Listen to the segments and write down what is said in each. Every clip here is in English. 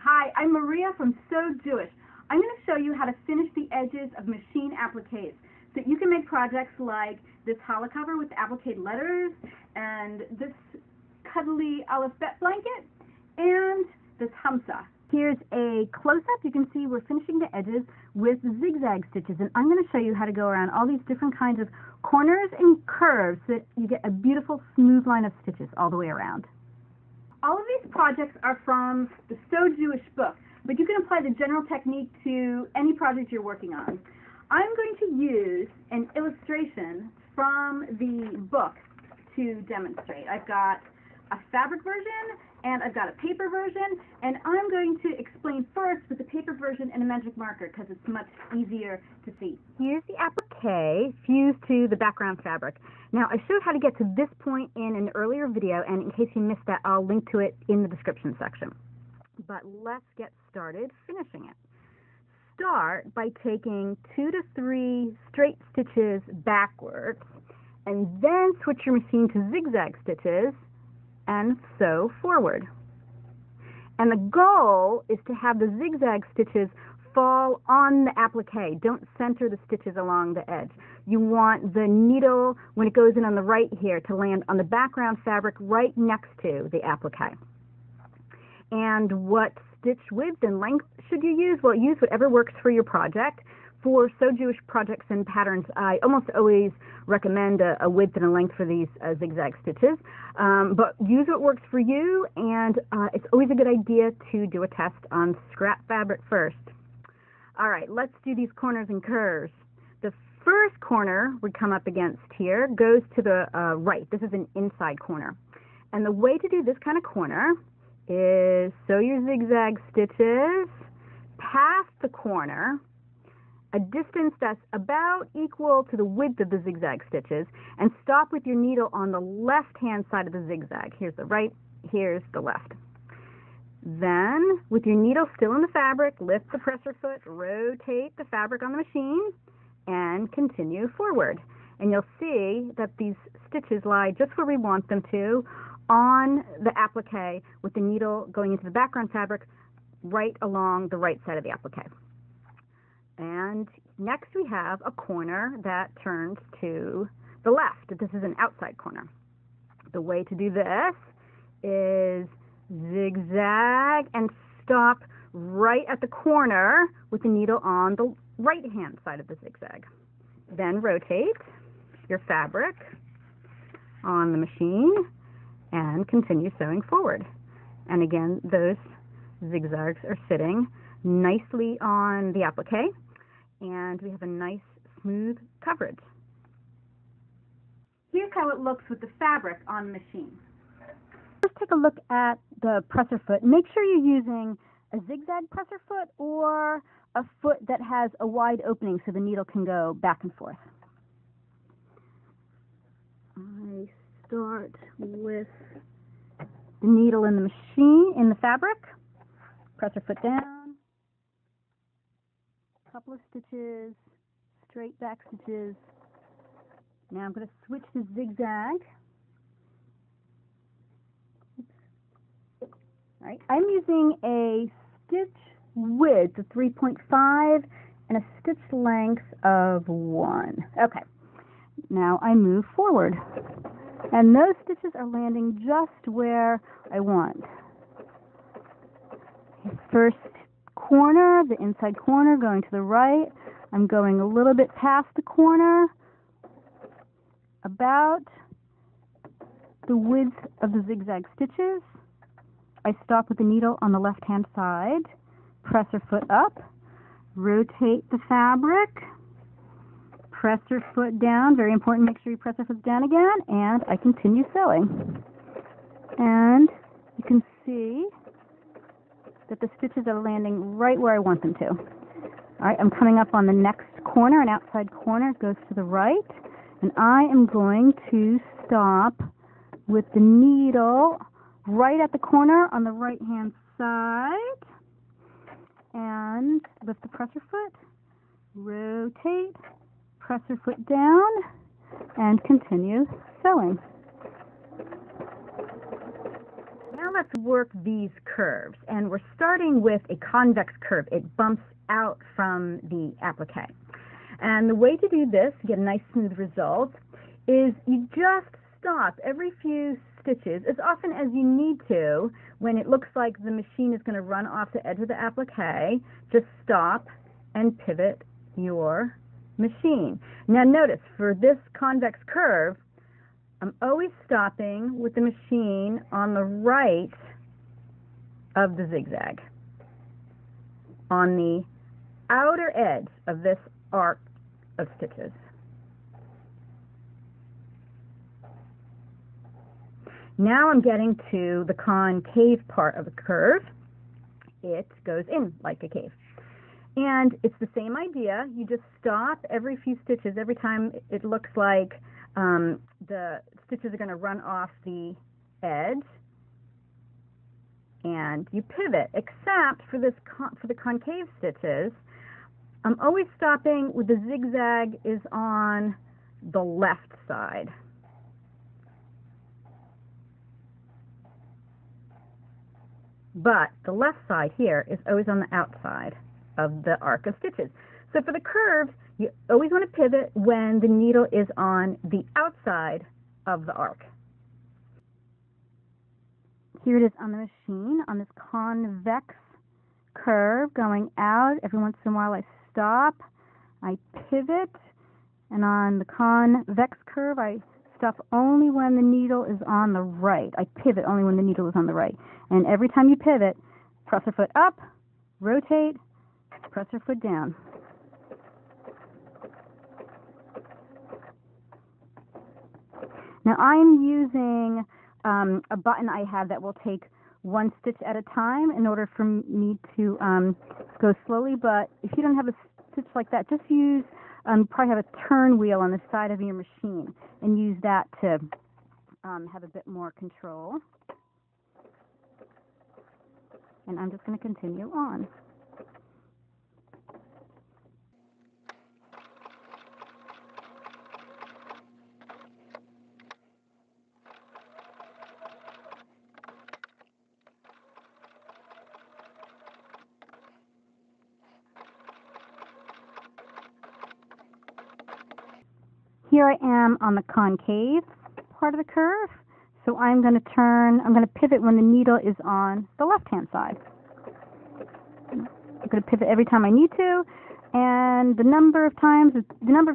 Hi, I'm Maria from So Jewish. I'm going to show you how to finish the edges of Machine Appliques so you can make projects like this Challah cover with applique letters and this cuddly Aleph-Bet blanket and this Hamsa. Here's a close-up. You can see we're finishing the edges with zigzag stitches, and I'm going to show you how to go around all these different kinds of corners and curves so that you get a beautiful smooth line of stitches all the way around. All of these projects are from the So Jewish book, but you can apply the general technique to any project you're working on. I'm going to use an illustration from the book to demonstrate. I've got a fabric version and I've got a paper version, and I'm going to explain first with the paper version and a magic marker because it's much easier to see. Here's the applique fused to the background fabric. Now, I showed how to get to this point in an earlier video, and in case you missed that, I'll link to it in the description section. But let's get started finishing it. Start by taking 2 to 3 straight stitches backwards, and then switch your machine to zigzag stitches and sew forward. And the goal is to have the zigzag stitches fall on the applique. Don't center the stitches along the edge. You want the needle, when it goes in on the right here, to land on the background fabric right next to the applique. And what stitch width and length should you use? Well, use whatever works for your project. For So Jewish projects and patterns, I almost always recommend a width and a length for these zigzag stitches. But use what works for you, and it's always a good idea to do a test on scrap fabric first. All right, let's do these corners and curves. The first corner we come up against here goes to the right. This is an inside corner. And the way to do this kind of corner is sew your zigzag stitches past the corner, a distance that's about equal to the width of the zigzag stitches, and stop with your needle on the left-hand side of the zigzag. Here's the right, here's the left. Then, with your needle still in the fabric, lift the presser foot, rotate the fabric on the machine, and continue forward. And you'll see that these stitches lie just where we want them to on the applique, with the needle going into the background fabric right along the right side of the applique. And next we have a corner that turns to the left. This is an outside corner. The way to do this is zigzag and stop right at the corner with the needle on the right-hand side of the zigzag. Then rotate your fabric on the machine and continue sewing forward. And again, those zigzags are sitting nicely on the applique, and we have a nice smooth coverage. Here's how it looks with the fabric on the machine. Let's take a look at the presser foot. Make sure you're using a zigzag presser foot or a foot that has a wide opening so the needle can go back and forth. I start with the needle in the machine, in the fabric, presser foot down, couple of stitches, straight back stitches. Now I'm going to switch to zigzag. All right, I'm using a stitch width of 3.5 and a stitch length of 1. Okay, now I move forward, and those stitches are landing just where I want. First corner, the inside corner going to the right. I'm going a little bit past the corner, about the width of the zigzag stitches. I stop with the needle on the left-hand side, presser foot up, rotate the fabric, presser foot down. Very important, make sure you presser foot down again, and I continue sewing. And you can see that the stitches are landing right where I want them to. All right, I'm coming up on the next corner, an outside corner, goes to the right, and I am going to stop with the needle right at the corner on the right-hand side, and lift the presser foot, rotate, presser foot down, and continue sewing. Now let's work these curves, and we're starting with a convex curve. It bumps out from the applique. And the way to do this, to get a nice smooth result, is you just stop every few stitches as often as you need to. When it looks like the machine is going to run off the edge of the applique, just stop and pivot your machine. Now notice, for this convex curve, I'm always stopping with the machine on the right of the zigzag, on the outer edge of this arc of stitches. Now I'm getting to the concave part of the curve. It goes in like a cave. And it's the same idea. You just stop every few stitches every time it looks like the stitches are going to run off the edge, and you pivot. Except for this for the concave stitches, I'm always stopping with the zigzag is on the left side. But the left side here is always on the outside of the arc of stitches. So for the curve, you always want to pivot when the needle is on the outside of the arc. Here it is on the machine, on this convex curve going out. Every once in a while I stop, I pivot, and on the convex curve I stop only when the needle is on the right. I pivot only when the needle is on the right. And every time you pivot, press your foot up, rotate, press your foot down. Now I'm using a button I have that will take one stitch at a time in order for me to go slowly, but if you don't have a stitch like that, just use, probably have a turn wheel on the side of your machine and use that to have a bit more control. And I'm just going to continue on. Here I am on the concave part of the curve, so I'm going to pivot when the needle is on the left-hand side. I'm going to pivot every time I need to, and the number of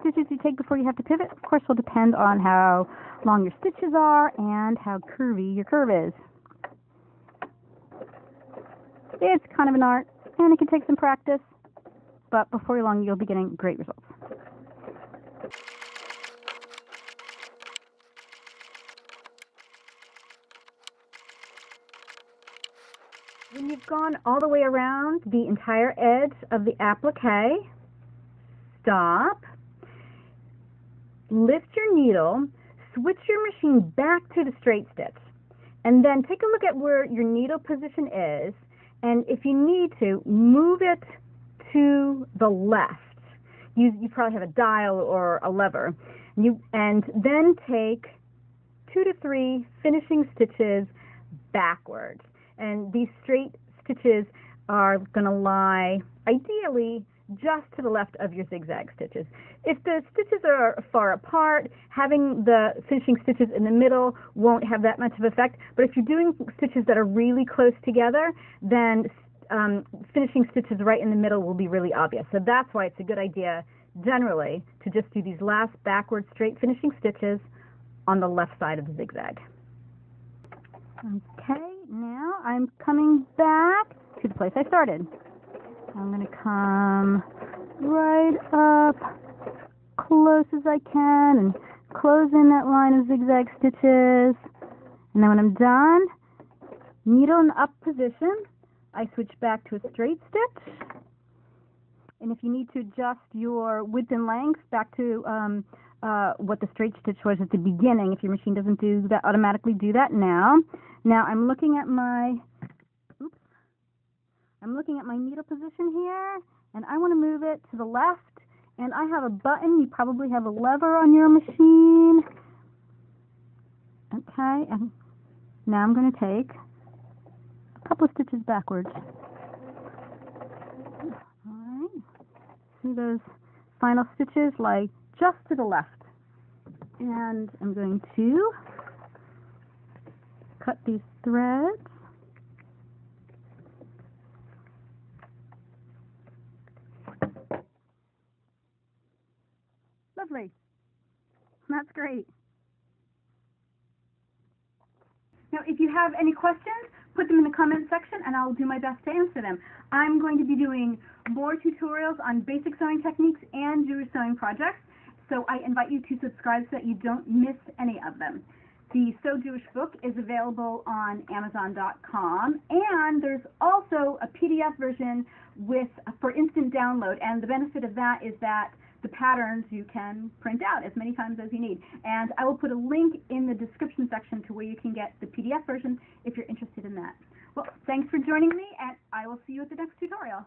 stitches you take before you have to pivot, of course, will depend on how long your stitches are and how curvy your curve is. It's kind of an art, and it can take some practice, but before long you'll be getting great results. When you've gone all the way around the entire edge of the applique, stop, lift your needle, switch your machine back to the straight stitch, and then take a look at where your needle position is, and if you need to, move it to the left. You probably have a dial or a lever, and then take 2 to 3 finishing stitches backwards. And these straight stitches are going to lie, ideally, just to the left of your zigzag stitches. If the stitches are far apart, having the finishing stitches in the middle won't have that much of an effect. But if you're doing stitches that are really close together, then finishing stitches right in the middle will be really obvious. So that's why it's a good idea, generally, to just do these last backward straight finishing stitches on the left side of the zigzag. Okay, now I'm coming back to the place I started. I'm going to come right up close as I can and close in that line of zigzag stitches. And then when I'm done, needle in the up position, I switch back to a straight stitch. And if you need to adjust your width and length back to what the straight stitch was at the beginning, if your machine doesn't do that, automatically do that now. Now I'm looking at my needle position here, and I want to move it to the left, and I have a button. You probably have a lever on your machine. Okay, and now I'm going to take couple of stitches backwards. Alright. See those final stitches lie just to the left. And I'm going to cut these threads. Lovely. That's great. Now, if you have any questions, put them in the comment section and I'll do my best to answer them. I'm going to be doing more tutorials on basic sewing techniques and Jewish sewing projects, so I invite you to subscribe so that you don't miss any of them. The So Jewish book is available on Amazon.com, and there's also a PDF version for instant download, and the benefit of that is that the patterns you can print out as many times as you need. And I will put a link in the description section to where you can get the PDF version if you're interested in that. Well, thanks for joining me, and I will see you at the next tutorial.